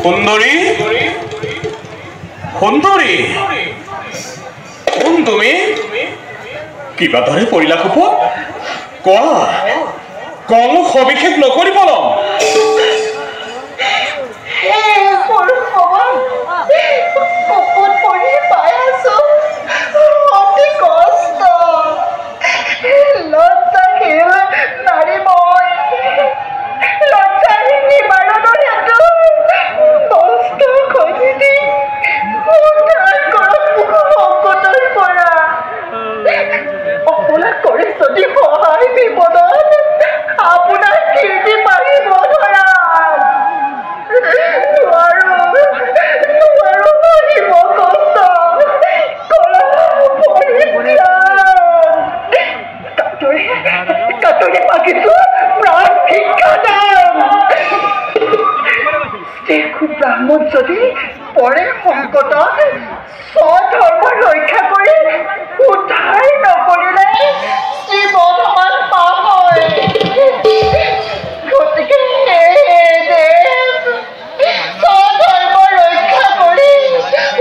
সুন্দৰী সুন্দৰী কোন তুমি কিবা ধৰে পৰিলা খুব কোৱা কম সবিশেষ নকৰি পলম ব্ৰাহ্মণ যদি পৰে সংকটত স্বধৰ্ম ৰক্ষা কৰি উদ্ধাৰ নকৰিলে জীৱন পাপ হয় গতিকে স্বধৰ্ম ৰক্ষা কৰি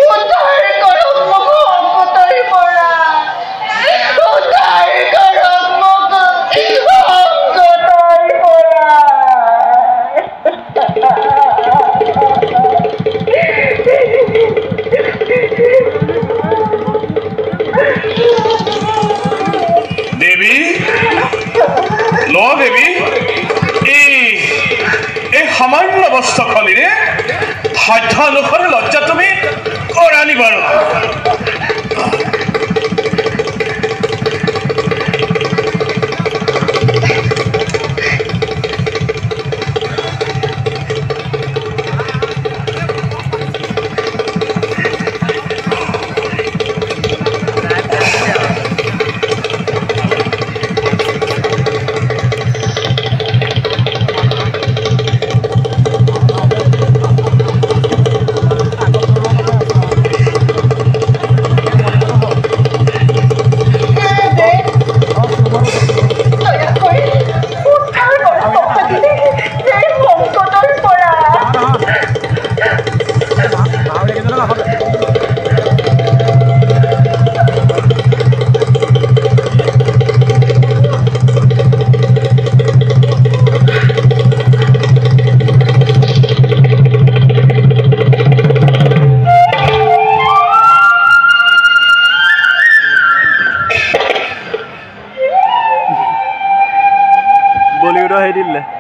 উদ্ধাৰ কৰক মোক সংকটৰ পৰা উদ্ধাৰ কৰক মোক সংকটৰ পৰা দেবী ন দেবী এই সামান্য বস্ত্ৰখনিৰে সাধ্য অনুসাৰে লজ্জা তুমি কৰানি বাৰু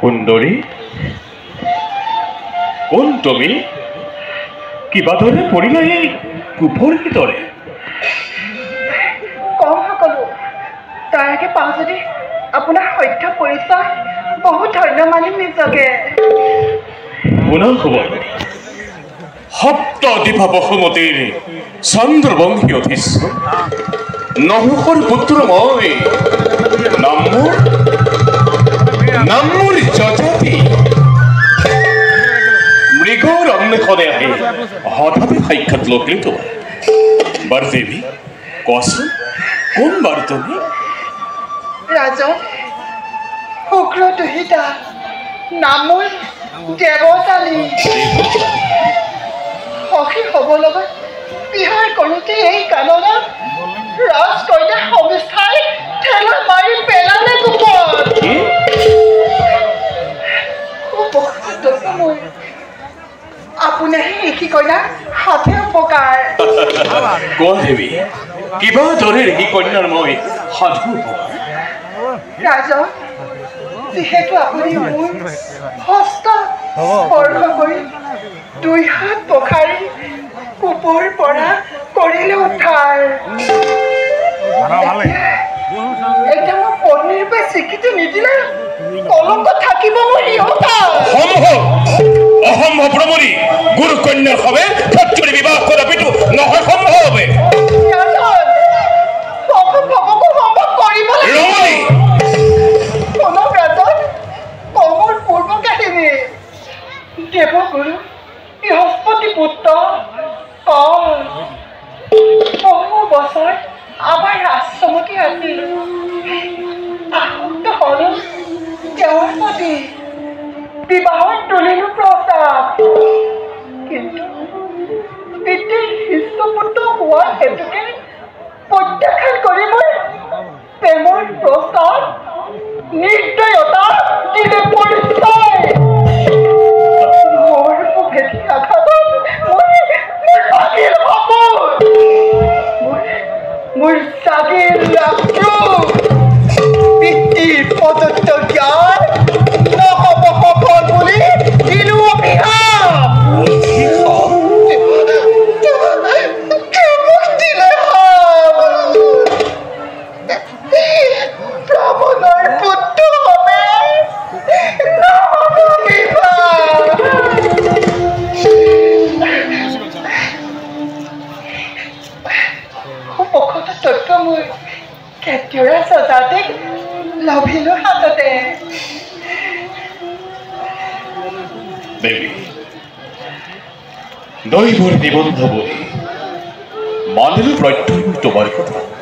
সুন্দৰী কোন তুমি কিবা ধৰে পৰিলা এই কুফৰ ভিতৰে কম সকলো তাৰ আগে পাওঁ যদি আপোনাৰ সত্য পৰিচয় বহুত ধন্য মানিম নিজকে পুনৰ খবৰ সপ্ত দীপা বসুমতীৰ চন্দ্ৰবংশী অধীশ্য নহুষৰ পুত্ৰ মই নামৰ যজাতি মৃগৰ অন্বেষণে আহি হঠাতে সাক্ষাৎ লগ তোমাৰ বাৰু দেৱী কোৱাচোন কোন বাৰু তুমি ৰাজন শুক্ৰ দুহিতা নামৰ দেৱতালী সখী হ'ব লগত বিহাৰ কৰোঁতে এই কাননত ৰাজকন্যা সমিস্থাই ঠেলা মাৰি পেলালে কুপত আপোনাৰ ঋষি কন্যা হাতে উপকাৰ কোৱা দেৱী কিবা ধৰে ঋষি কন্যাৰ মই সাধু ৰাজন যিহেতু আপুনি মোৰ হস্ত স্পৰ্শ কৰি দুই হাত পখাৰি কূপৰ পৰা কৰিলে উদ্ধাৰ এতিয়া মোৰ পত্নীৰ পৰা স্বীকৃতি নিদিলে কলংক থাকিব মোৰ ইহঁতা অসম্ভৱ ৰমণী গুৰু কন্যাৰ সবে ক্ষত্ৰিয় বিবাহ কৰাটো নহয় সম্ভৱ হবে দেৱগুৰু বৃহস্পতি পুত্ৰ বহু বছৰ আমাৰ আশ্ৰমতে আছিল আসক্ত হলো তেওঁৰ প্ৰতি বিবাহত তুলিলো প্ৰস্তাৱ কিন্তু পিতৃৰ হৃষ্টপুত্ৰ হোৱাৰ হেতুকে প্ৰত্যাখ্যান কৰি মই প্ৰেমৰ প্ৰস্তাৱ নিৰ্দয়তা দিলে পৰিচয় মোৰ ভেটি আঘাতত মই জাগিল সপোন মোৰ জাগিল ৰাষ্ট্ৰ পিতৃৰ প্ৰদত্ত জ্ঞান নহ'ব সফল বুলি দিলো অভিশাপ ব্ৰাহ্মণৰ পুত্ৰ হবে উপকৃত তত্ত্ব মোৰ কেতিয়াৰা সজাতিক লভিলো হাততে দেবী দৈবৰ নিবন্ধ বলি মানিলো প্ৰত্যয় তোমাৰ কথা